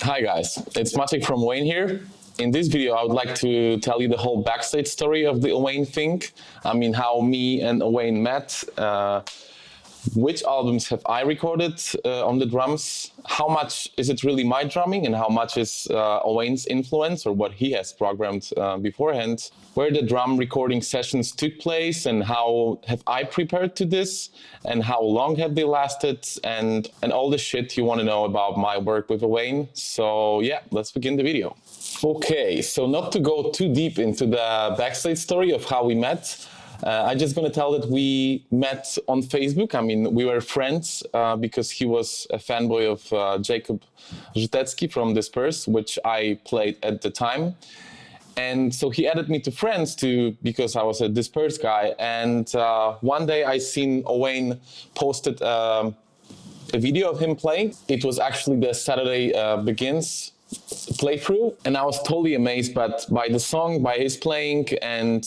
Hi guys, it's Maciek from Owane here. In this video, I would like to tell you the whole backstage story of the Owane thing. I mean, how me and Owane met, which albums have I recorded on the drums, how much is it really my drumming and how much is Owane's influence or what he has programmed beforehand, where the drum recording sessions took place and how have I prepared to this and how long have they lasted and all the shit you want to know about my work with Owane. So yeah, let's begin the video. Okay, so not to go too deep into the backstage story of how we met, I'm just going to tell that we met on Facebook. I mean, we were friends because he was a fanboy of Jacob Żutecki from Disperse, which I played at the time. And so he added me to friends too, because I was a Disperse guy. And one day I seen Owane posted a video of him playing. It was actually the Saturday Begins playthrough. And I was totally amazed by the song, by his playing, and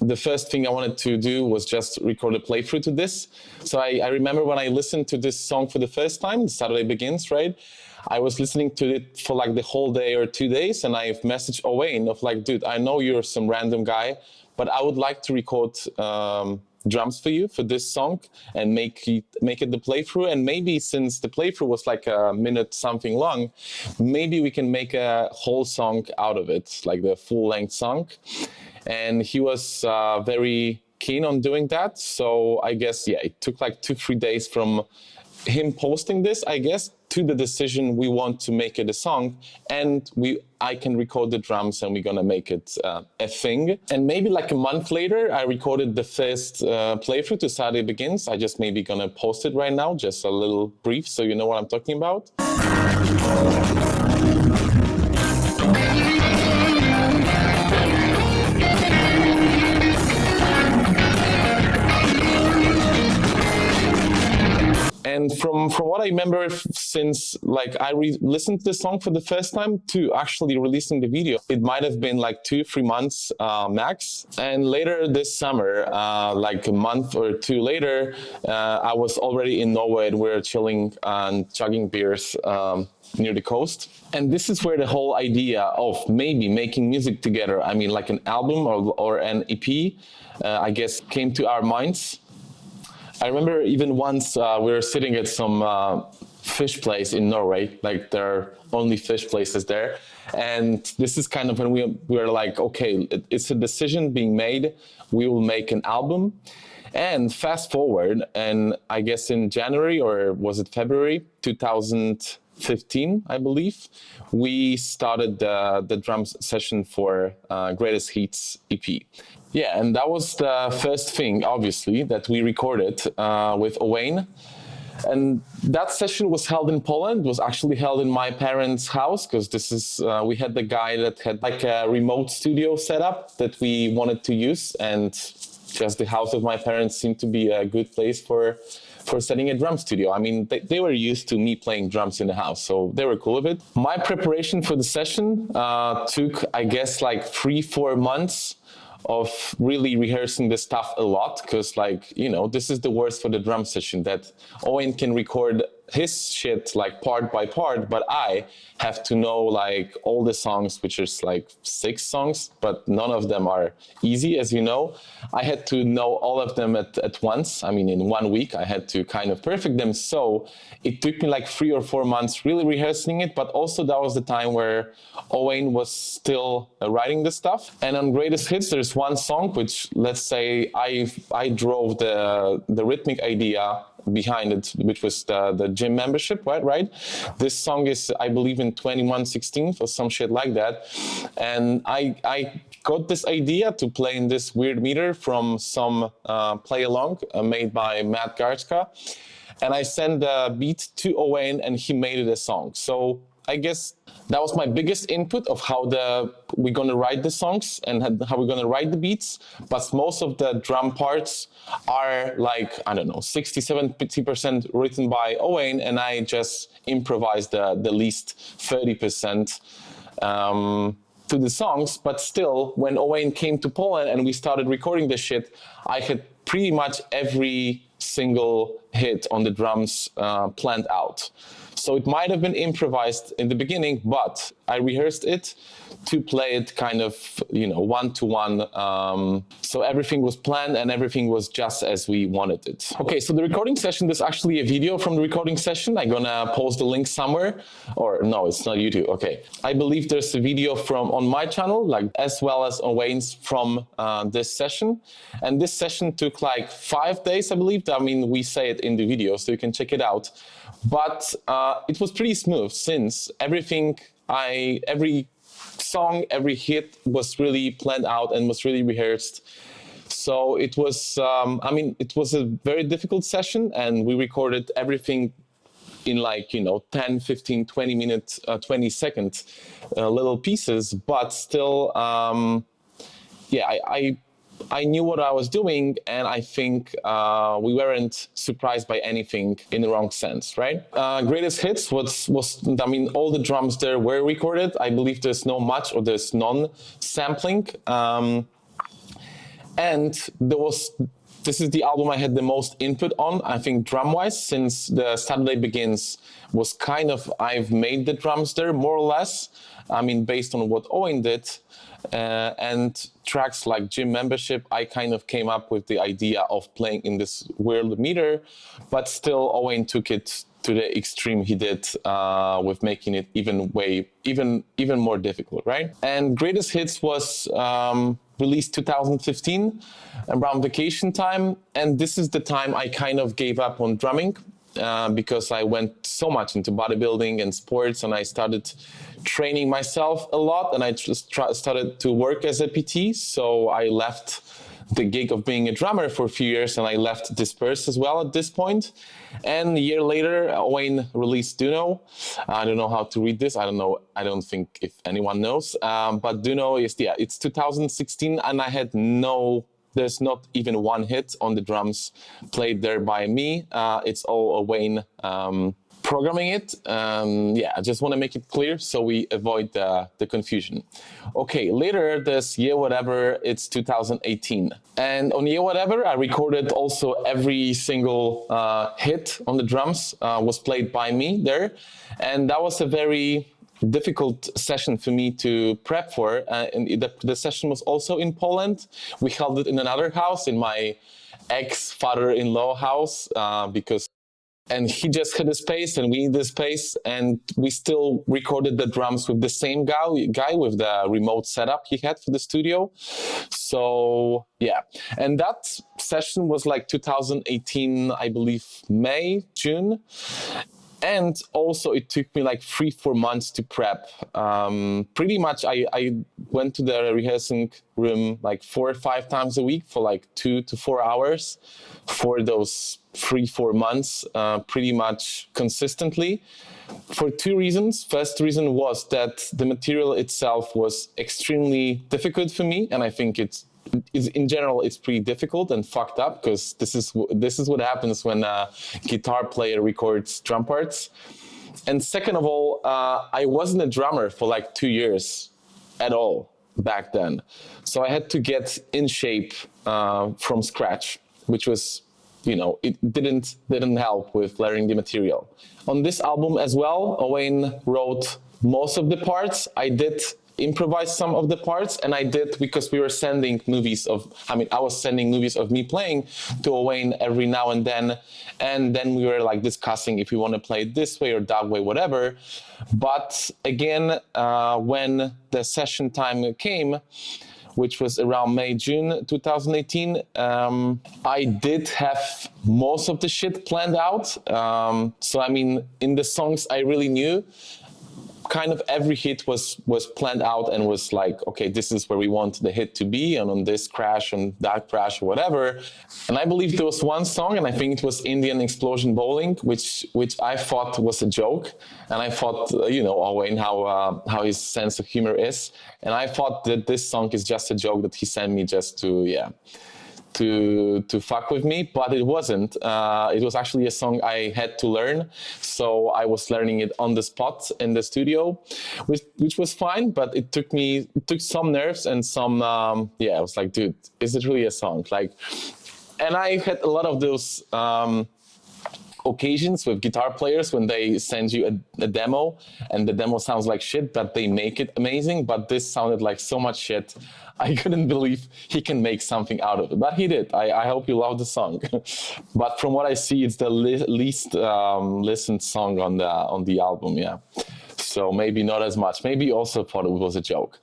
the first thing I wanted to do was just record a playthrough to this. So I remember when I listened to this song for the first time, Saturday Begins, right? I was listening to it for like the whole day or 2 days, and I messaged Owane of like, dude, I know you're some random guy, but I would like to record drums for you for this song and make it the playthrough. And maybe since the playthrough was like a minute something long, maybe we can make a whole song out of it, like the full-length song. And he was very keen on doing that. So I guess, yeah, it took like 2-3 days from him posting this, I guess, to the decision we want to make it a song. And I can record the drums and we're going to make it a thing. And maybe like a month later, I recorded the first playthrough to Saturday Begins. I just maybe going to post it right now, just a little brief so you know what I'm talking about. And from what I remember, since like I listened to the song for the first time to actually releasing the video, it might have been like 2-3 months max. And later this summer, like a month or 2 later, I was already in Norway and we were chilling and chugging beers near the coast. And this is where the whole idea of maybe making music together, I mean like an album or an EP, I guess came to our minds. I remember even once we were sitting at some fish place in Norway, like there are only fish places there. And this is kind of when we were like, okay, it's a decision being made. We will make an album. And fast forward, and I guess in January, or was it February 2015, I believe, we started the drum session for Greatest Hits EP. Yeah, and that was the first thing, obviously, that we recorded with Owane. And that session was held in Poland, was actually held in my parents' house, because this is, we had the guy that had like a remote studio set up that we wanted to use, and just the house of my parents seemed to be a good place for setting a drum studio. I mean, they were used to me playing drums in the house, so they were cool with it. My preparation for the session took, I guess, like 3-4 months of really rehearsing the stuff a lot, because like, you know, this is the worst for the drum session, that Owane can record his shit like part by part, but I have to know like all the songs, which is like 6 songs, but none of them are easy, as you know. I had to know all of them at once. I mean, in 1 week, I had to kind of perfect them. So it took me like 3 or 4 months really rehearsing it, but also that was the time where Owane was still writing the stuff. And on Greatest Hits, there's one song, which let's say I drove the rhythmic idea behind it, which was the gym membership, right? This song is, I believe, in 2116 or some shit like that. And I got this idea to play in this weird meter from some play along made by Matt Garchka. And I sent the beat to Owane and he made it a song. So I guess that was my biggest input of how we're going to write the songs and how we're going to write the beats. But most of the drum parts are like, I don't know, 60-70% written by Owane, and I just improvised the least 30% to the songs. But still, when Owane came to Poland and we started recording this shit, I had pretty much every single hit on the drums planned out. So it might have been improvised in the beginning, but I rehearsed it to play it kind of, one-to-one. So everything was planned and everything was just as we wanted it. Okay, so the recording session, there's actually a video from the recording session. I'm gonna post the link somewhere. Or no, it's not YouTube, okay. I believe there's a video from on my channel, like as well as Owane's from this session. And this session took like 5 days, I believe. I mean, we say it in the video, so you can check it out. But it was pretty smooth since every song, every hit was really planned out and was really rehearsed. So it was, it was a very difficult session, and we recorded everything in 10, 15, 20 minutes, 20 second little pieces, but still, I knew what I was doing, and I think we weren't surprised by anything in the wrong sense, right? Greatest Hits was all the drums there were recorded. I believe there's there's non-sampling. And this is the album I had the most input on, I think, drum-wise, since the Saturday Begins was I've made the drums there, more or less. Based on what Owen did. And tracks like Gym Membership, I kind of came up with the idea of playing in this weird meter, but still Owen took it to the extreme he did with making it even more difficult, right? And Greatest Hits was released 2015 around vacation time, and this is the time I kind of gave up on drumming. Because I went so much into bodybuilding and sports, and I started training myself a lot, and I just started to work as a PT. So I left the gig of being a drummer for a few years, and I left Disperse as well at this point. And a year later, Owen released Duno. I don't know how to read this. I don't know. I don't think if anyone knows. But Duno it's 2016, and I had there's not even one hit on the drums played there by me. It's all Owane programming it. I just want to make it clear so we avoid the confusion. Okay, later this Year Whatever, it's 2018. And on Year Whatever, I recorded also every single hit on the drums was played by me there. And that was a very difficult session for me to prep for, and the session was also in Poland. We held it in another house, in my ex-father-in-law house, and he just had a space and we needed a space, and we still recorded the drums with the same guy with the remote setup he had for the studio. So yeah, and that session was like 2018, I believe, May, June. And also it took me like 3-4 months to prep. Pretty much I went to the rehearsing room like 4 or 5 times a week for like 2 to 4 hours for those 3-4 months, pretty much consistently, for 2 reasons. First reason was that the material itself was extremely difficult for me, and I think it's in general, it's pretty difficult and fucked up, because this is what happens when a guitar player records drum parts. And second of all, I wasn't a drummer for like 2 years at all back then. So I had to get in shape from scratch, which was, it didn't help with learning the material. On this album as well, Owane wrote most of the parts. I did improvise some of the parts, and I did because we were sending I was sending movies of me playing to Owane every now and then we were like discussing if we want to play it this way or that way, whatever. But again, when the session time came, which was around May, June 2018, I did have most of the shit planned out. So in the songs I really knew, kind of every hit was planned out and was like, okay, this is where we want the hit to be, and on this crash and that crash or whatever. And I believe there was one song, and I think it was Indian Explosion Bowling, which I thought was a joke. And I thought, Owen, how his sense of humor is. And I thought that this song is just a joke that he sent me just to fuck with me, but it wasn't. It was actually a song I had to learn, so I was learning it on the spot in the studio, which was fine, but it took some nerves and some, I was like, dude, is it really a song? And I had a lot of those occasions with guitar players when they send you a demo and the demo sounds like shit, but they make it amazing. But this sounded like so much shit. I couldn't believe he can make something out of it, but he did. I hope you love the song. But from what I see, it's the least listened song on the album. Yeah, so maybe not as much. Maybe you also thought it was a joke.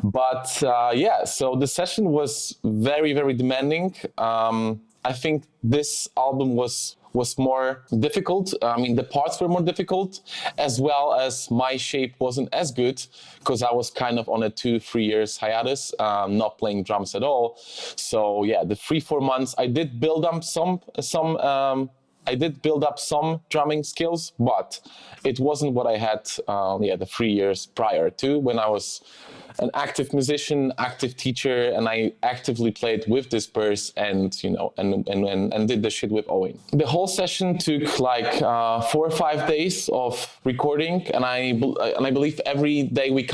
But yeah, so the session was very, very demanding. I think this album was more difficult. I mean, the parts were more difficult, as well as my shape wasn't as good because I was kind of on a 2-3 years hiatus, not playing drums at all. So yeah, the 3-4 months I did build up some drumming skills, but it wasn't what I had the 3 years prior to, when I was an active musician, active teacher, and I actively played with Disperse and and did the shit with Owane. The whole session took like 4 or 5 days of recording, and I believe every day we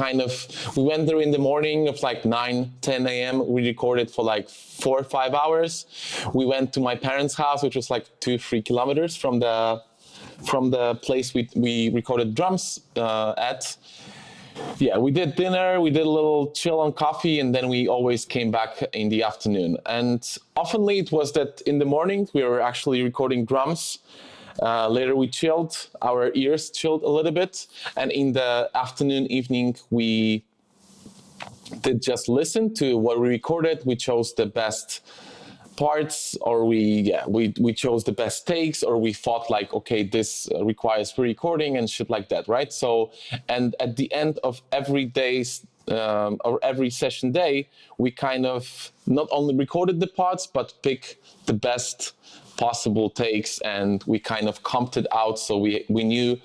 went there in the morning of like 9-10 a.m. We recorded for like 4 or 5 hours. We went to my parents' house, which was like 2-3 kilometers from the place we recorded drums at. Yeah, we did dinner, we did a little chill on coffee, and then we always came back in the afternoon. And oftenly it was that in the morning we were actually recording drums. Later we chilled, our ears chilled a little bit. And in the afternoon, evening, we did just listen to what we recorded. We chose the best parts, or we chose the best takes, or we thought like, okay, this requires re-recording and shit like that, right? So, and at the end of every day's or every session day, we kind of not only recorded the parts, but pick the best possible takes, and we kind of comped it out, so we knew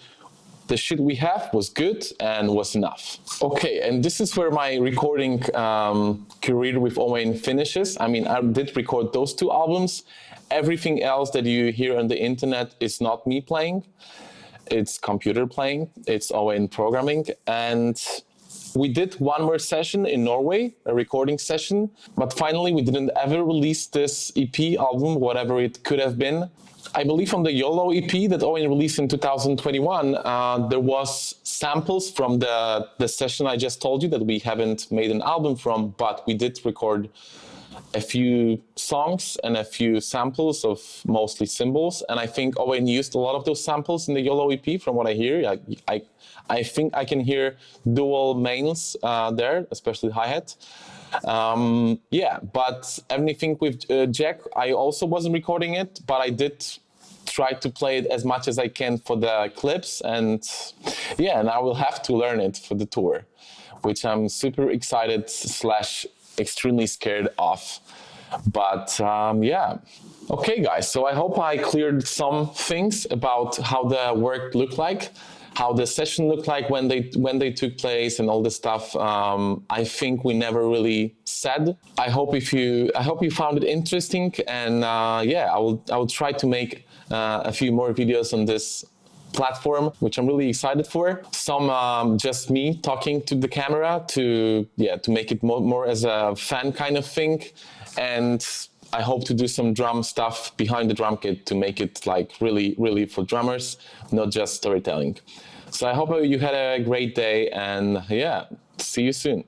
the shit we have was good and was enough. Okay, and this is where my recording career with Owane finishes. I mean, I did record those 2 albums. Everything else that you hear on the internet is not me playing. It's computer playing. It's Owane programming. And we did one more session in Norway, a recording session. But finally, we didn't ever release this EP album, whatever it could have been. I believe on the YOLO EP that Owen released in 2021, there was samples from the session I just told you that we haven't made an album from, but we did record a few songs and a few samples of mostly cymbals. And I think Owen used a lot of those samples in the YOLO EP from what I hear. I think I can hear dual mains there, especially hi-hat. Yeah, but anything with Jack, I also wasn't recording it, but I did try to play it as much as I can for the clips, and yeah, and I will have to learn it for the tour, which I'm super excited / extremely scared of. But yeah. Okay, guys, so I hope I cleared some things about how the work looked like, how the session looked like when they took place, and all this stuff. I think we never really said. I hope you found it interesting, and yeah, I will try to make a few more videos on this platform, which I'm really excited for. Some just me talking to the camera to make it more as a fan kind of thing, and I hope to do some drum stuff behind the drum kit to make it like really, really for drummers, not just storytelling. So I hope you had a great day, and yeah, see you soon.